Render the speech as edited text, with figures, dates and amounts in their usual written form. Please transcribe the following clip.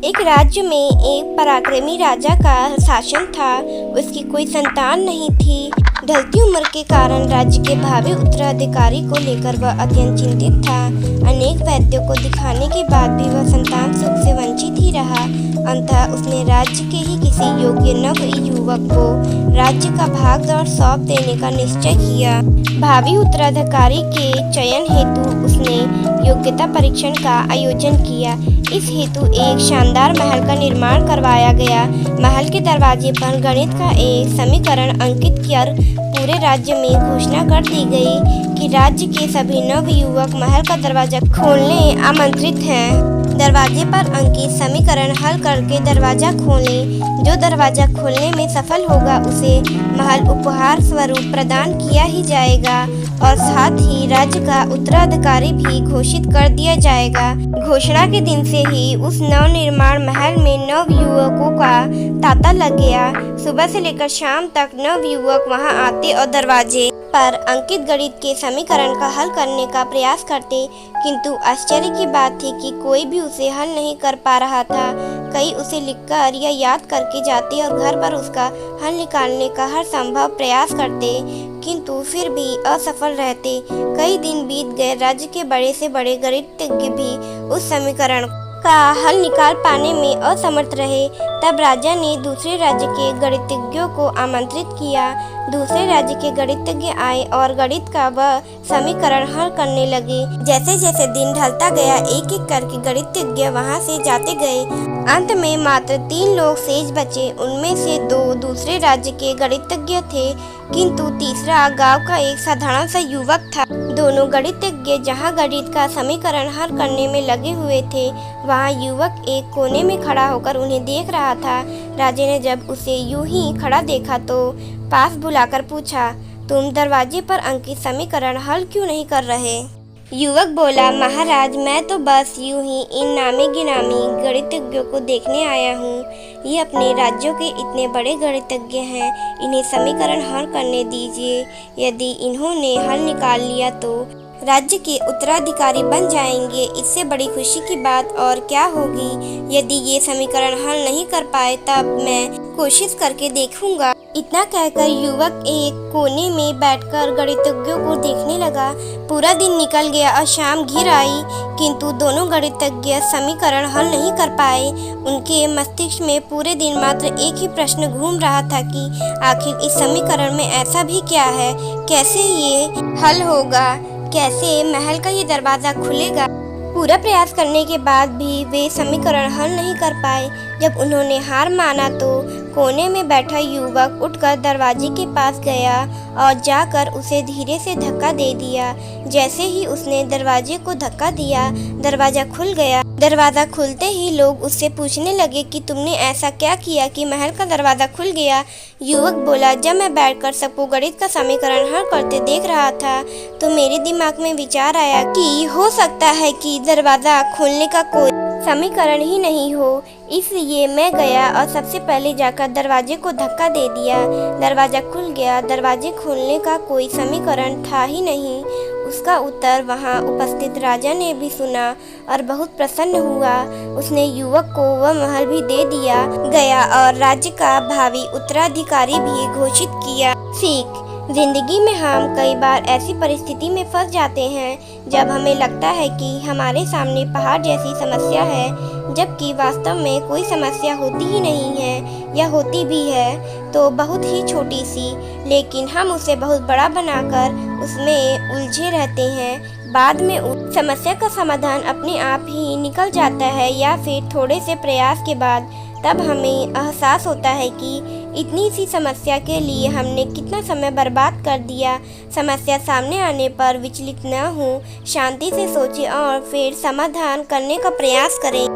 एक राज्य में एक पराक्रमी राजा का शासन था। उसकी कोई संतान नहीं थी। ढलती उम्र के कारण राज्य के भावी उत्तराधिकारी को लेकर वह अत्यंत चिंतित था। अनेक वैद्यों को दिखाने के बाद भी वह संतान सुख से वंचित ही रहा। अंततः उसने राज्य के ही किसी योग्य नव युवक को राज्य का भागदौड़ सौंप देने का निश्चय किया। भावी उत्तराधिकारी के चयन हेतु उसने योग्यता परीक्षण का आयोजन किया। इस हेतु एक शानदार महल का निर्माण करवाया गया। महल के दरवाजे पर गणित का एक समीकरण अंकित कर पूरे राज्य में घोषणा कर दी गई कि राज्य के सभी नवयुवक महल का दरवाजा खोलने आमंत्रित हैं। दरवाजे पर अंकित समीकरण हल करके दरवाजा खोलें। जो दरवाजा खोलने में सफल होगा उसे महल उपहार स्वरूप प्रदान किया ही जाएगा और साथ ही राज्य का उत्तराधिकारी भी घोषित कर दिया जाएगा। घोषणा के दिन से ही उस नवनिर्माण महल में नवयुवकों का तांता लग गया। सुबह से लेकर शाम तक नवयुवक वहां आते और दरवाजे पर अंकित गणित के समीकरण का हल करने का प्रयास करते, किंतु आश्चर्य की बात थी कि कोई भी उसे हल नहीं कर पा रहा था। कई उसे लिखकर या याद करके जाते और घर पर उसका हल निकालने का हर संभव प्रयास करते, किंतु फिर भी असफल रहते। कई दिन बीत गए। राज्य के बड़े से बड़े गणितज्ञ भी उस समीकरण का हल निकाल पाने में असमर्थ रहे। तब राजा ने दूसरे राज्य के गणितज्ञों को आमंत्रित किया। दूसरे राज्य के गणितज्ञ आए और गणित का वह समीकरण हल करने लगे। जैसे जैसे दिन ढलता गया, एक एक करके गणितज्ञ वहां से जाते गए। अंत में मात्र 3 लोग शेष बचे। उनमें से 2 दूसरे राज्य के गणितज्ञ थे, किंतु तीसरा गांव का एक साधारण सा युवक था। दोनों गणितज्ञ जहां गणित का समीकरण हल करने में लगे हुए थे, वहां युवक एक कोने में खड़ा होकर उन्हें देख रहा था। राजा ने जब उसे यूं ही खड़ा देखा तो पास बुलाकर पूछा, तुम दरवाजे पर अंकित समीकरण हल क्यों नहीं कर रहे? युवक बोला, महाराज, मैं तो बस यूं ही इन नामी गिनामी गणितज्ञों को देखने आया हूँ। ये अपने राज्यों के इतने बड़े गणितज्ञ हैं, इन्हें समीकरण हल करने दीजिए। यदि इन्होंने हल निकाल लिया तो राज्य के उत्तराधिकारी बन जाएंगे। इससे बड़ी खुशी की बात और क्या होगी। यदि ये समीकरण हल नहीं कर पाए तब मैं कोशिश करके देखूंगा। इतना कहकर युवक एक कोने में बैठकर गणितज्ञों को देखने लगा। पूरा दिन निकल गया और शाम घिर आई, किंतु दोनों गणितज्ञ समीकरण हल नहीं कर पाए। उनके मस्तिष्क में पूरे दिन मात्र एक ही प्रश्न घूम रहा था कि आखिर इस समीकरण में ऐसा भी क्या है, कैसे ये हल होगा, कैसे महल का ये दरवाजा खुलेगा। पूरा प्रयास करने के बाद भी वे समीकरण हल नहीं कर पाए। जब उन्होंने हार माना तो कोने में बैठा युवक उठकर दरवाजे के पास गया और जाकर उसे धीरे से धक्का दे दिया। जैसे ही उसने दरवाजे को धक्का दिया, दरवाजा खुल गया। दरवाजा खुलते ही लोग उससे पूछने लगे कि तुमने ऐसा क्या किया कि महल का दरवाजा खुल गया? युवक बोला, जब मैं बैठकर सबको गणित का समीकरण हल करते देख रहा था तो मेरे दिमाग में विचार आया कि हो सकता है कि दरवाजा खोलने का कोई समीकरण ही नहीं हो। इसलिए मैं गया और सबसे पहले जाकर दरवाजे को धक्का दे दिया। दरवाजा खुल गया। दरवाजे खोलने का कोई समीकरण था ही नहीं। उसका उत्तर वहां उपस्थित राजा ने भी सुना और बहुत प्रसन्न हुआ। उसने युवक को वह महल भी दे दिया गया और राज्य का भावी उत्तराधिकारी भी घोषित किया। सीख: जिंदगी में हम कई बार ऐसी परिस्थिति में फंस जाते हैं जब हमें लगता है कि हमारे सामने पहाड़ जैसी समस्या है, जबकि वास्तव में कोई समस्या होती ही नहीं है, या होती भी है तो बहुत ही छोटी सी, लेकिन हम उसे बहुत बड़ा बनाकर उसमें उलझे रहते हैं। बाद में उस समस्या का समाधान अपने आप ही निकल जाता है, या फिर थोड़े से प्रयास के बाद तब हमें एहसास होता है कि इतनी सी समस्या के लिए हमने कितना समय बर्बाद कर दिया। समस्या सामने आने पर विचलित न हो, शांति से सोचें और फिर समाधान करने का प्रयास करें।